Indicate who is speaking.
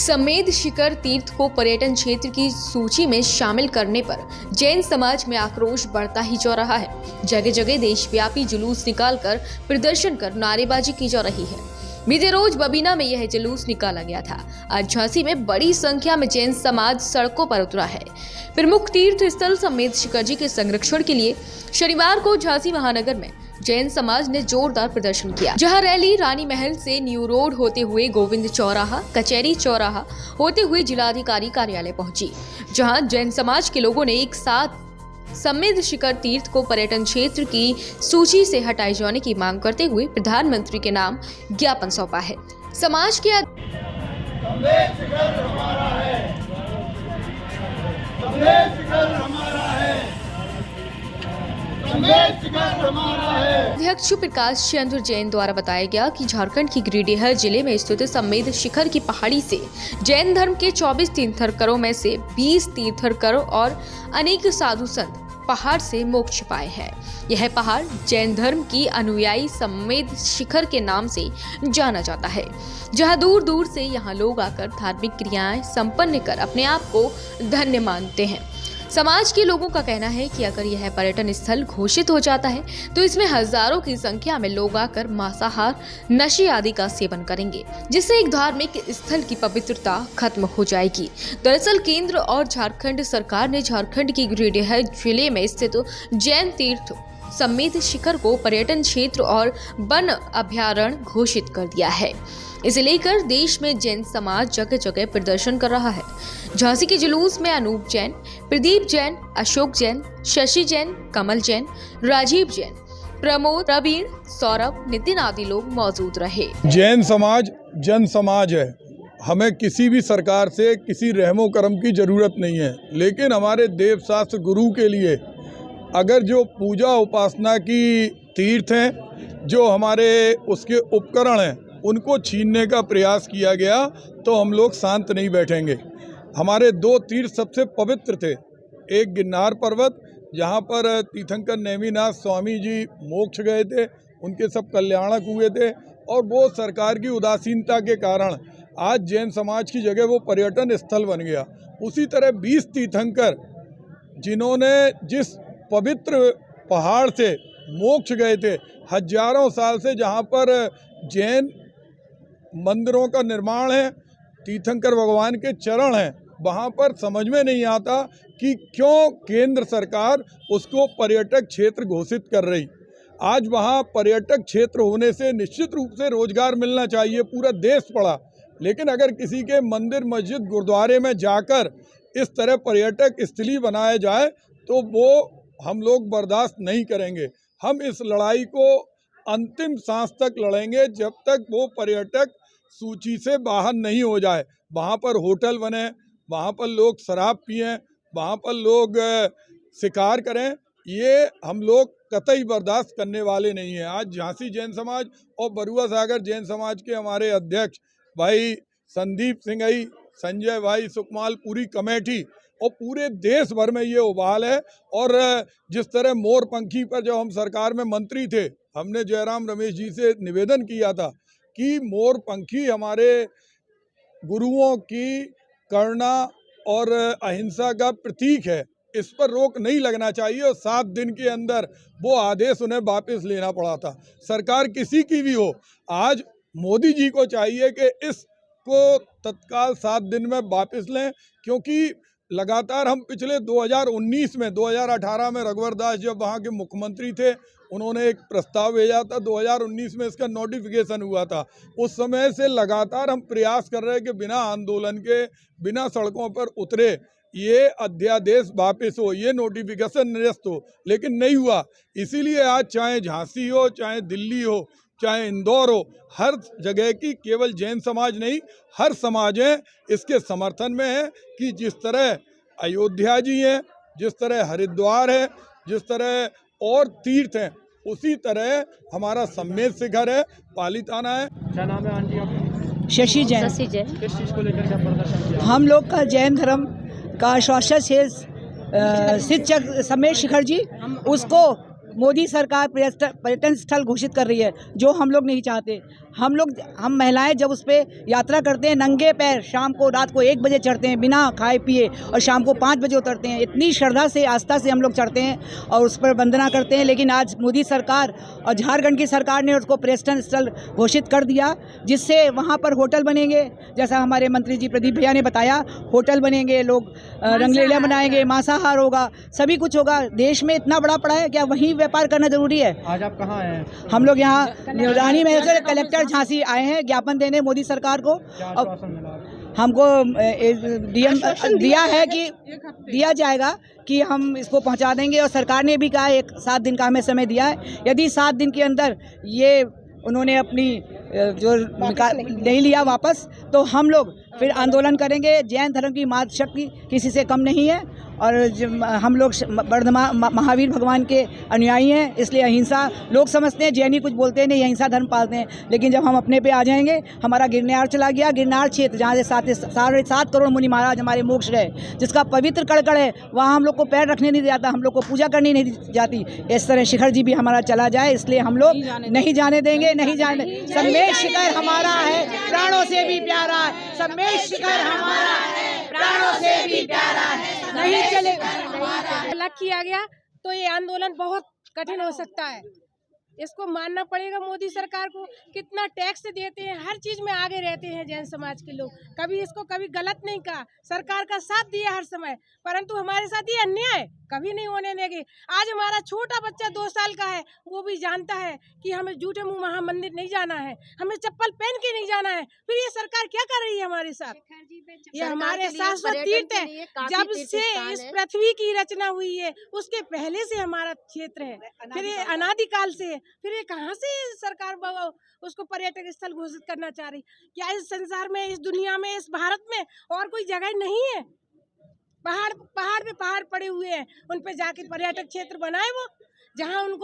Speaker 1: समेध शिखर तीर्थ को पर्यटन क्षेत्र की सूची में शामिल करने पर जैन समाज में आक्रोश बढ़ता ही जा रहा है। जगह जगह देशव्यापी जुलूस निकालकर प्रदर्शन कर नारेबाजी की जा रही है। बीते रोज बबीना में यह जुलूस निकाला गया था। आज झांसी में बड़ी संख्या में जैन समाज सड़कों पर उतरा है। प्रमुख तीर्थ स्थल समेध शिखर जी के संरक्षण के लिए शनिवार को झांसी महानगर में जैन समाज ने जोरदार प्रदर्शन किया, जहां रैली रानी महल से न्यू रोड होते हुए गोविंद चौराहा, कचहरी चौराहा होते हुए जिलाधिकारी कार्यालय पहुंची, जहां जैन समाज के लोगों ने एक साथ समेध शिखर तीर्थ को पर्यटन क्षेत्र की सूची से हटाए जाने की मांग करते हुए प्रधानमंत्री के नाम ज्ञापन सौंपा है। समाज के अध्यक्ष प्रकाश चंद्र जैन द्वारा बताया गया कि झारखंड की गिरिडीह जिले में स्थित समेध शिखर की पहाड़ी से जैन धर्म के 24 तीर्थंकरों में से 20 तीर्थंकरों और अनेक साधु संत पहाड़ से मोक्ष पाए हैं। यह पहाड़ जैन धर्म की अनुयायी समेध शिखर के नाम से जाना जाता है, जहां दूर दूर से यहां लोग आकर धार्मिक क्रियाएं संपन्न कर अपने आप को धन्य मानते हैं। समाज के लोगों का कहना है कि अगर यह पर्यटन स्थल घोषित हो जाता है तो इसमें हजारों की संख्या में लोग आकर मांसाहार, नशे आदि का सेवन करेंगे, जिससे एक धार्मिक स्थल की पवित्रता खत्म हो जाएगी। दरअसल केंद्र और झारखंड सरकार ने झारखंड की गिरिडीह जिले में स्थित जैन तीर्थ समेध शिखर को पर्यटन क्षेत्र और वन अभयारण्य घोषित कर दिया है। इसे लेकर देश में जैन समाज जगह जगह प्रदर्शन कर रहा है। झांसी के जुलूस में अनूप जैन, प्रदीप जैन, अशोक जैन, शशि जैन, कमल जैन, राजीव जैन, प्रमोद, प्रवीण, सौरभ, नितिन आदि लोग मौजूद रहे।
Speaker 2: जैन समाज जन समाज है। हमें किसी भी सरकार से किसी रहमो करम की जरूरत नहीं है, लेकिन हमारे देव शास्त्र गुरु के लिए अगर जो पूजा उपासना की तीर्थ हैं, जो हमारे उसके उपकरण हैं, उनको छीनने का प्रयास किया गया तो हम लोग शांत नहीं बैठेंगे। हमारे दो तीर्थ सबसे पवित्र थे, एक गिरनार पर्वत जहाँ पर तीर्थंकर नेमिनाथ स्वामी जी मोक्ष गए थे, उनके सब कल्याणक हुए थे, और वो सरकार की उदासीनता के कारण आज जैन समाज की जगह वो पर्यटन स्थल बन गया। उसी तरह 20 तीर्थंकर जिन्होंने जिस पवित्र पहाड़ से मोक्ष गए थे, हजारों साल से जहाँ पर जैन मंदिरों का निर्माण है, तीर्थंकर भगवान के चरण हैं, वहाँ पर समझ में नहीं आता कि क्यों केंद्र सरकार उसको पर्यटक क्षेत्र घोषित कर रही। आज वहाँ पर्यटक क्षेत्र होने से निश्चित रूप से रोजगार मिलना चाहिए, पूरा देश पड़ा, लेकिन अगर किसी के मंदिर, मस्जिद, गुरुद्वारे में जाकर इस तरह पर्यटक स्थली बनाया जाए तो वो हम लोग बर्दाश्त नहीं करेंगे। हम इस लड़ाई को अंतिम सांस तक लड़ेंगे जब तक वो पर्यटक सूची से बाहर नहीं हो जाए। वहाँ पर होटल बने, वहाँ पर लोग शराब पिएं, वहाँ पर लोग शिकार करें, ये हम लोग कतई बर्दाश्त करने वाले नहीं हैं। आज झांसी जैन समाज और बरुआ सागर जैन समाज के हमारे अध्यक्ष भाई संदीप सिंघई, संजय भाई सुकमाल, पूरी कमेटी और पूरे देश भर में ये उबाल है। और जिस तरह मोरपंखी पर जब हम सरकार में मंत्री थे, हमने जयराम रमेश जी से निवेदन किया था कि मोरपंखी हमारे गुरुओं की करुणा और अहिंसा का प्रतीक है, इस पर रोक नहीं लगना चाहिए, और 7 दिन के अंदर वो आदेश उन्हें वापस लेना पड़ा था। सरकार किसी की भी हो, आज मोदी जी को चाहिए कि इसको तत्काल 7 दिन में वापस लें, क्योंकि लगातार हम पिछले 2019 में 2018 में रघुवर दास जब वहाँ के मुख्यमंत्री थे, उन्होंने एक प्रस्ताव भेजा था, 2019 में इसका नोटिफिकेशन हुआ था। उस समय से लगातार हम प्रयास कर रहे हैं कि बिना आंदोलन के, बिना सड़कों पर उतरे ये अध्यादेश वापस हो, ये नोटिफिकेशन निरस्त हो, लेकिन नहीं हुआ। इसीलिए आज चाहे झांसी हो, चाहे दिल्ली हो, चाहे इंदौर हो, हर जगह की केवल जैन समाज नहीं, हर समाज है इसके समर्थन में है कि जिस तरह अयोध्या जी हैं, जिस तरह हरिद्वार है, जिस तरह और तीर्थ हैं, उसी तरह हमारा समेध शिखर है, पालीताना है।
Speaker 3: क्या नाम है आंटी आपका?
Speaker 4: शशि जैन।
Speaker 3: किस चीज़ को लेकर क्या प्रदर्शन किया?
Speaker 4: हम लोग का जैन धर्म का श्वासच है समेध शिखर जी, उसको मोदी सरकार पर्यटन स्थल घोषित कर रही है, जो हम लोग नहीं चाहते। हम महिलाएं जब उस पर यात्रा करते हैं नंगे पैर, शाम को रात को 1 बजे चढ़ते हैं बिना खाए पिए, और शाम को 5 बजे उतरते हैं। इतनी श्रद्धा से आस्था से हम लोग चढ़ते हैं और उस पर वंदना करते हैं। लेकिन आज मोदी सरकार और झारखंड की सरकार ने उसको पर्यटन स्थल घोषित कर दिया, जिससे वहाँ पर होटल बनेंगे, जैसा हमारे मंत्री जी प्रदीप भैया ने बताया, होटल बनेंगे, लोग रंगलीला बनाएंगे, मांसाहार होगा, सभी कुछ होगा। देश में इतना बड़ा पड़ा है, क्या वहीं व्यापार करना जरूरी है?
Speaker 3: आज आप कहाँ आए हैं?
Speaker 4: हम लोग यहाँ रानी महल से कलेक्टर झांसी आए हैं ज्ञापन देने मोदी सरकार को।
Speaker 3: क्या आश्वासन मिला?
Speaker 4: हमको डीएम दिया है कि दिया जाएगा कि हम इसको पहुंचा देंगे, और सरकार ने भी कहा है 7 दिन का हमें समय दिया है। यदि 7 दिन के अंदर ये उन्होंने अपनी जो नहीं लिया वापस, तो हम लोग फिर आंदोलन करेंगे। जैन धर्म की मातृ शक्ति किसी से कम नहीं है, और हम लोग महावीर भगवान के अनुयायी हैं, इसलिए अहिंसा लोग समझते हैं, जैनी कुछ बोलते हैं नहीं, अहिंसा धर्म पालते हैं। लेकिन जब हम अपने पे आ जाएंगे, हमारा गिरनार चला गया, गिरनार क्षेत्र जहाँ से 7.5 करोड़ मुनि महाराज हमारे मोक्ष गए, जिसका पवित्र कड़कड़ है, वहाँ हम लोग को पैर रखने नहीं जाता, हम लोग को पूजा करनी नहीं जाती। इस तरह शिखर जी भी हमारा चला जाए, इसलिए हम लोग नहीं जाने देंगे, नहीं जाने। सम्मेद शिखर हमारा है, प्राणों से भी प्यारा है, सम्मेद शिखर हमारा है, प्राणों से भी प्यारा है, नहीं चलेगा।
Speaker 5: अलग किया गया तो ये आंदोलन बहुत कठिन हो सकता है। इसको मानना पड़ेगा मोदी सरकार को। कितना टैक्स देते हैं, हर चीज में आगे रहते हैं जैन समाज के लोग। कभी गलत नहीं कहा, सरकार का साथ दिया हर समय, परंतु हमारे साथ ये अन्याय कभी नहीं होने देंगे। आज हमारा छोटा बच्चा 2 साल का है, वो भी जानता है कि हमें झूठे मुंह महा मंदिर नहीं जाना है, हमें चप्पल पहन के नहीं जाना है। फिर ये सरकार क्या कर रही है हमारे साथ? ये हमारे शाश्वत तीर्थ है, जब से इस पृथ्वी की रचना हुई है उसके पहले से हमारा क्षेत्र है, फिर ये अनादिकाल से है। फिर ये कहाँ से सरकार उसको पर्यटक स्थल घोषित करना चाह रही? क्या इस संसार में, इस दुनिया में, इस भारत में और कोई जगह नहीं है? पहाड़ पे पहाड़ पड़े हुए हैं, उन पे जाके पर्यटक क्षेत्र बनाए वो, जहाँ उनको